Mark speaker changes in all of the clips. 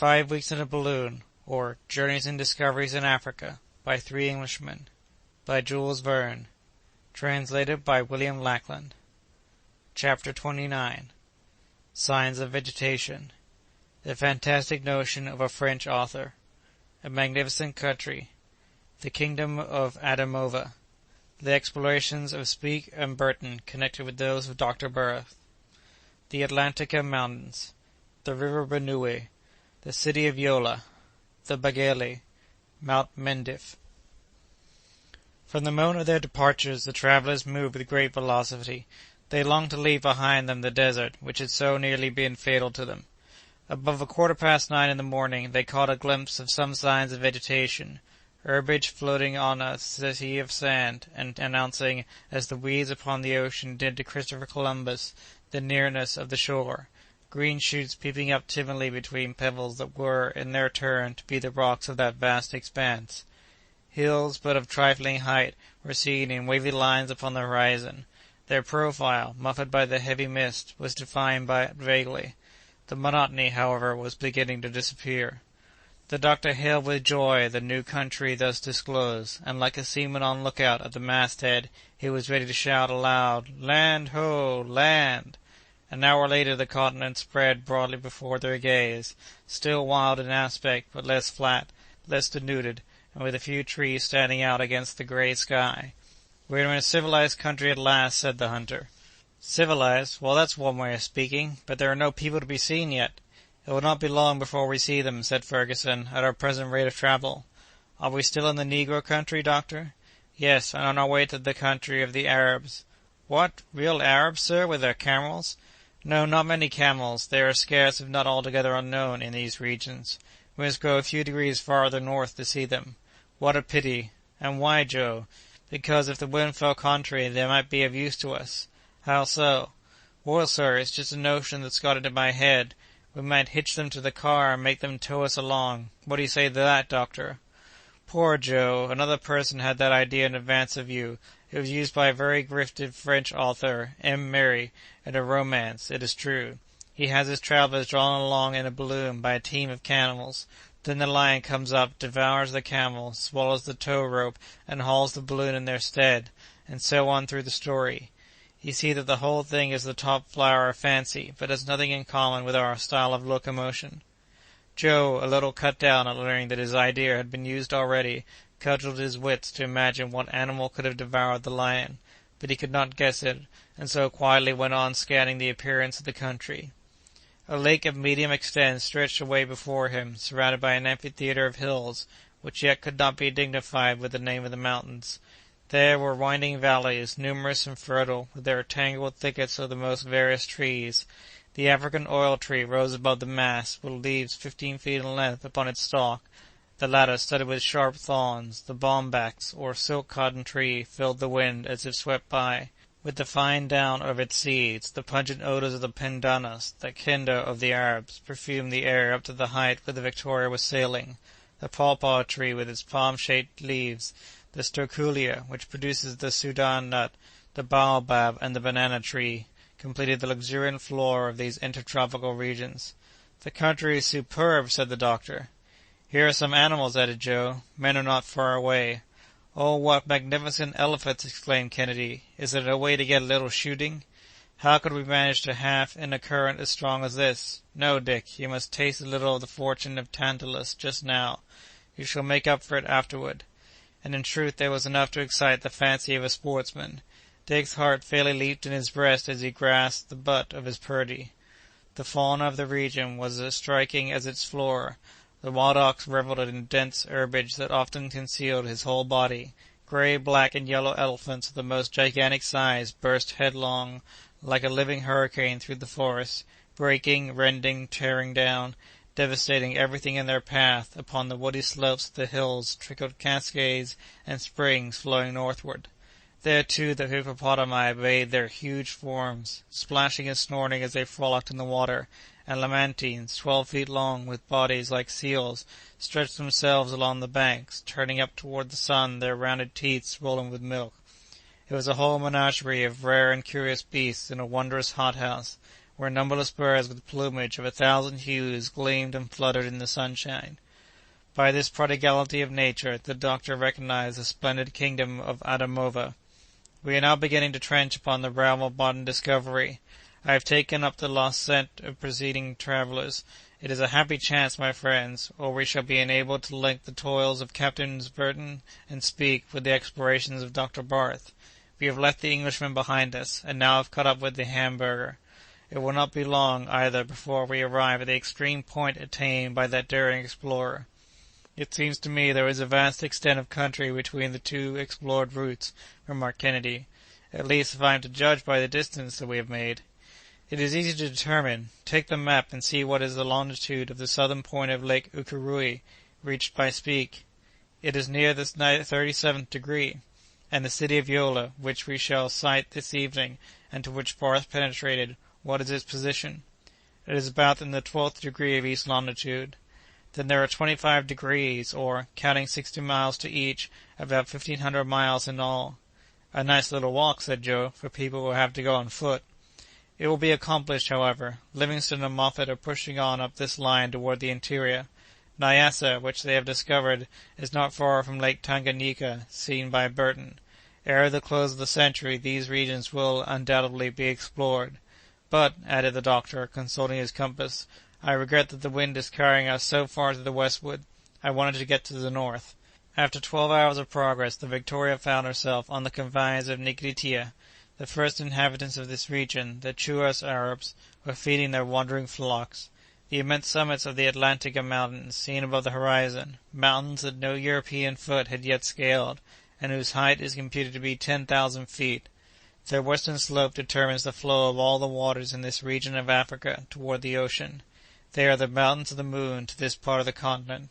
Speaker 1: 5 Weeks in a Balloon, or Journeys and Discoveries in Africa, by 3 Englishmen, by Jules Verne, translated by William Lackland. Chapter 29. Signs of Vegetation. The fantastic notion of a French author. A magnificent country. The kingdom of Adamova. The explorations of Speke and Burton connected with those of Dr. Burroughs. The Atlantika Mountains. The River Benue. The city of Yola. The Bagele. Mount Mendif. From the moment of their departures the travellers moved with great velocity. They longed to leave behind them the desert, which had so nearly been fatal to them. Above 9:15 in the morning they caught a glimpse of some signs of vegetation, herbage floating on a sea of sand, and announcing, as the weeds upon the ocean did to Christopher Columbus, the nearness of the shore, green shoots peeping up timidly between pebbles that were, in their turn, to be the rocks of that vast expanse. Hills, but of trifling height, were seen in wavy lines upon the horizon. Their profile, muffled by the heavy mist, was defined by it vaguely. The monotony, however, was beginning to disappear. The doctor hailed with joy the new country thus disclosed, and like a seaman on lookout at the masthead, he was ready to shout aloud, "Land, ho, land!" An hour later the continent spread broadly before their gaze, still wild in aspect, but less flat, less denuded, and with a few trees standing out against the gray sky. "We're in a civilized country at last," said the hunter. "Civilized? Well, that's one way of speaking, but there are no people to be seen yet." "It will not be long before we see them," said Ferguson, "at our present rate of travel." "Are we still in the negro country, doctor?" "Yes, and on our way to the country of the Arabs." "What, real Arabs, sir, with their camels?" "No, not many camels. They are scarce, if not altogether unknown, in these regions. We must go a few degrees farther north to see them." "What a pity!" "And why, Joe?" "Because if the wind fell contrary they might be of use to us." "How so?" "Well, sir, it's just a notion that's got into my head. We might hitch them to the car and make them tow us along. What do you say to that, doctor?" "Poor Joe! Another person had that idea in advance of you. It was used by a very gifted French author, M. Mary, in a romance, it is true. He has his travellers drawn along in a balloon by a team of camels. Then the lion comes up, devours the camel, swallows the tow rope, and hauls the balloon in their stead, and so on through the story. You see that the whole thing is the top flower of fancy, but has nothing in common with our style of locomotion." Joe, a little cut down at learning that his idea had been used already, cudgelled his wits to imagine what animal could have devoured the lion, but he could not guess it, and so quietly went on scanning the appearance of the country. A lake of medium extent stretched away before him, surrounded by an amphitheatre of hills, which yet could not be dignified with the name of the mountains. There were winding valleys, numerous and fertile, with their tangled thickets of the most various trees. The African oil tree rose above the mass, with leaves 15 feet in length upon its stalk, the latter studded with sharp thorns. The bombax, or silk-cotton tree, filled the wind as if swept by. With the fine down of its seeds, the pungent odors of the pandanus, the kenda of the Arabs, perfumed the air up to the height where the Victoria was sailing. The pawpaw tree with its palm-shaped leaves, the sterculia, which produces the Sudan nut, the baobab, and the banana tree, completed the luxuriant flora of these intertropical regions. "The country is superb," said the doctor. "Here are some animals," added Joe. "Men are not far away." "Oh, what magnificent elephants!" exclaimed Kennedy. "Is there no way to get a little shooting?" "How could we manage to half in a current as strong as this? No, Dick, you must taste a little of the fortune of Tantalus just now. You shall make up for it afterward." And in truth there was enough to excite the fancy of a sportsman. Dick's heart fairly leaped in his breast as he grasped the butt of his Purdy. The fauna of the region was as striking as its flora. The wild ox revelled in dense herbage that often concealed his whole body. Gray, black, and yellow elephants of the most gigantic size burst headlong like a living hurricane through the forest, breaking, rending, tearing down, devastating everything in their path. Upon the woody slopes of the hills trickled cascades and springs flowing northward. There, too, the hippopotami bathed their huge forms, splashing and snorting as they frolicked in the water, and lamantines, 12 feet long, with bodies like seals, stretched themselves along the banks, turning up toward the sun their rounded teeth swollen with milk. It was a whole menagerie of rare and curious beasts in a wondrous hothouse, where numberless birds with plumage of 1,000 hues gleamed and fluttered in the sunshine. By this prodigality of nature the doctor recognized the splendid kingdom of Adamova. We are now beginning to trench upon the realm of modern discovery. I have taken up the lost scent of preceding travellers. It is a happy chance, my friends, or we shall be enabled to link the toils of Captains Burton and Speke with the explorations of Dr. Barth. We have left the Englishman behind us, and now have caught up with the Hamburger. It will not be long, either, before we arrive at the extreme point attained by that daring explorer. It seems to me there is a vast extent of country between the two explored routes, remarked Kennedy, at least if I am to judge by the distance that we have made. It is easy to determine. Take the map and see what is the longitude of the southern point of Lake Ukéréoué, reached by Speke. It is near the 37th degree, and the city of Yola, which we shall sight this evening, and to which Barth penetrated, what is its position? It is about in the 12th degree of east longitude. Then there are 25 degrees, or, counting 60 miles to each, about 1,500 miles in all. A nice little walk, said Joe, for people who have to go on foot. It will be accomplished, however. Livingstone and Moffat are pushing on up this line toward the interior. Nyassa, which they have discovered, is not far from Lake Tanganyika, seen by Burton. Ere the close of the century, these regions will undoubtedly be explored. But, added the doctor, consulting his compass, I regret that the wind is carrying us so far to the westward. I wanted to get to the north. After 12 hours of progress, the Victoria found herself on the confines of Nigritia. The first inhabitants of this region, the Chuas Arabs, were feeding their wandering flocks. The immense summits of the Atlantika Mountains, seen above the horizon, mountains that no European foot had yet scaled, and whose height is computed to be 10,000 feet. Their western slope determines the flow of all the waters in this region of Africa toward the ocean. They are the mountains of the moon to this part of the continent.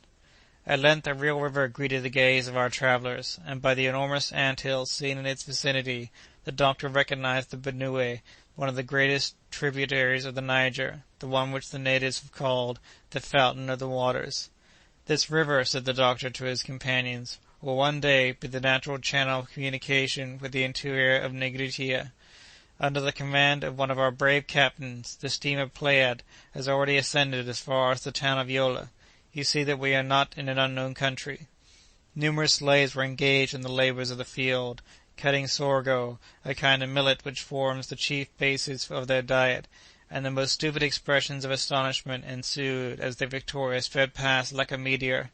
Speaker 1: At length a real river greeted the gaze of our travellers, and by the enormous ant-hills seen in its vicinity, the doctor recognized the Benue, one of the greatest tributaries of the Niger, the one which the natives have called the Fountain of the Waters. This river, said the doctor to his companions, will one day be the natural channel of communication with the interior of Nigritia. Under the command of one of our brave captains, the steamer Pleiad has already ascended as far as the town of Yola. You see that we are not in an unknown country. Numerous slaves were engaged in the labors of the field, cutting sorgo, a kind of millet which forms the chief basis of their diet, and the most stupid expressions of astonishment ensued as the Victoria sped past like a meteor.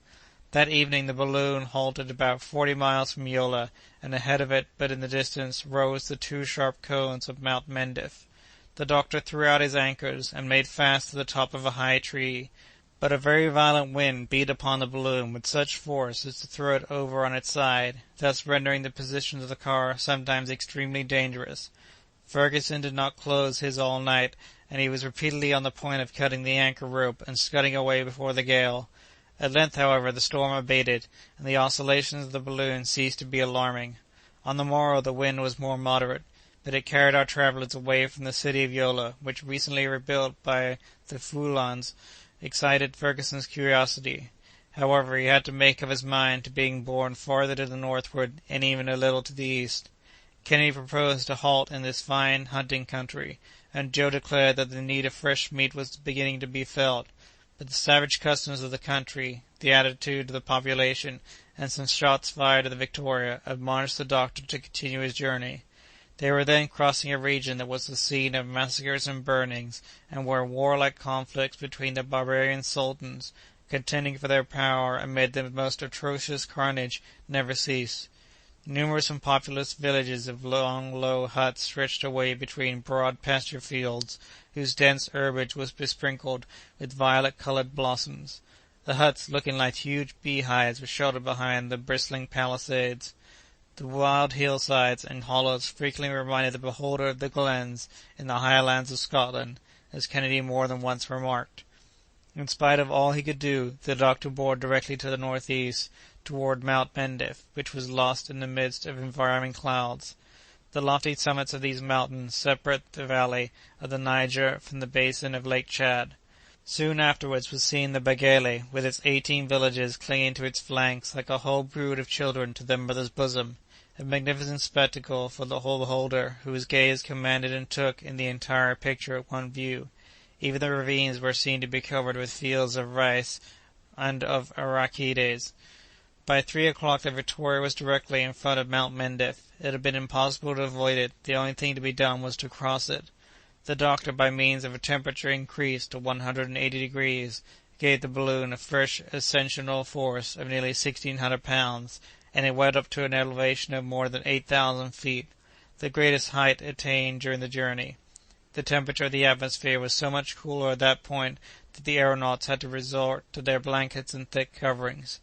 Speaker 1: That evening the balloon halted about 40 miles from Yola, and ahead of it, but in the distance, rose the two sharp cones of Mount Mendif. The doctor threw out his anchors, and made fast to the top of a high tree, but a very violent wind beat upon the balloon with such force as to throw it over on its side, thus rendering the position of the car sometimes extremely dangerous. Ferguson did not close his all night, and he was repeatedly on the point of cutting the anchor rope and scudding away before the gale. At length, however, the storm abated, and the oscillations of the balloon ceased to be alarming. On the morrow the wind was more moderate, but it carried our travellers away from the city of Yola, which, recently rebuilt by the Foulons, excited Ferguson's curiosity. However, he had to make up his mind to being borne farther to the northward and even a little to the east. Kennedy proposed to halt in this fine hunting country, and Joe declared that the need of fresh meat was beginning to be felt. But the savage customs of the country, the attitude of the population, and some shots fired at the Victoria, admonished the doctor to continue his journey. They were then crossing a region that was the scene of massacres and burnings, and where warlike conflicts between the barbarian sultans, contending for their power amid the most atrocious carnage, never ceased. Numerous and populous villages of long, low huts stretched away between broad pasture fields, whose dense herbage was besprinkled with violet-colored blossoms. The huts, looking like huge beehives, were sheltered behind the bristling palisades. The wild hillsides and hollows frequently reminded the beholder of the glens in the highlands of Scotland, as Kennedy more than once remarked. In spite of all he could do, the doctor bore directly to the northeast, toward Mount Mendif, which was lost in the midst of environing clouds. The lofty summits of these mountains separate the valley of the Niger from the basin of Lake Chad. Soon afterwards was seen the Bagele, with its 18 villages clinging to its flanks like a whole brood of children to their mother's bosom, a magnificent spectacle for the whole beholder, whose gaze commanded and took in the entire picture at one view. Even the ravines were seen to be covered with fields of rice and of arachides. By 3 o'clock the Victoria was directly in front of Mount Mendif. It had been impossible to avoid it. The only thing to be done was to cross it. The doctor, by means of a temperature increased to 180 degrees, gave the balloon a fresh ascensional force of nearly 1,600 pounds, and it went up to an elevation of more than 8,000 feet, the greatest height attained during the journey. The temperature of the atmosphere was so much cooler at that point that the aeronauts had to resort to their blankets and thick coverings.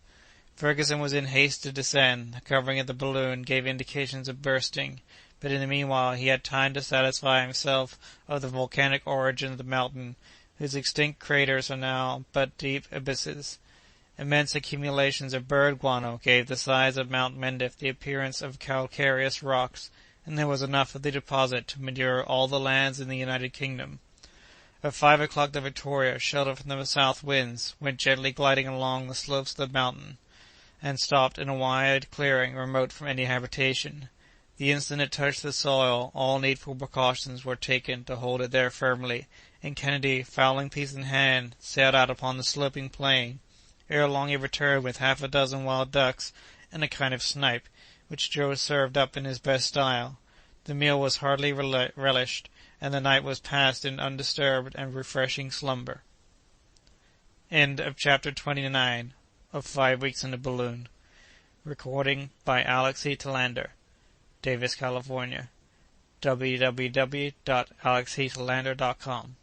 Speaker 1: Ferguson was in haste to descend. The covering of the balloon gave indications of bursting, but in the meanwhile he had time to satisfy himself of the volcanic origin of the mountain, whose extinct craters are now but deep abysses. Immense accumulations of bird guano gave the sides of Mount Mendif the appearance of calcareous rocks, and there was enough of the deposit to endure all the lands in the United Kingdom. At 5 o'clock the Victoria, sheltered from the south winds, went gently gliding along the slopes of the mountain, and stopped in a wide clearing remote from any habitation. The instant it touched the soil, all needful precautions were taken to hold it there firmly, and Kennedy, fowling piece in hand, sailed out upon the sloping plain. Ere long he returned with half a dozen wild ducks and a kind of snipe, which Joe served up in his best style. The meal was heartily relished, and the night was passed in undisturbed and refreshing slumber. End of Chapter 29 of 5 Weeks in a Balloon. Recording by Alex E. Talander, Davis, California. www.alexetalander.com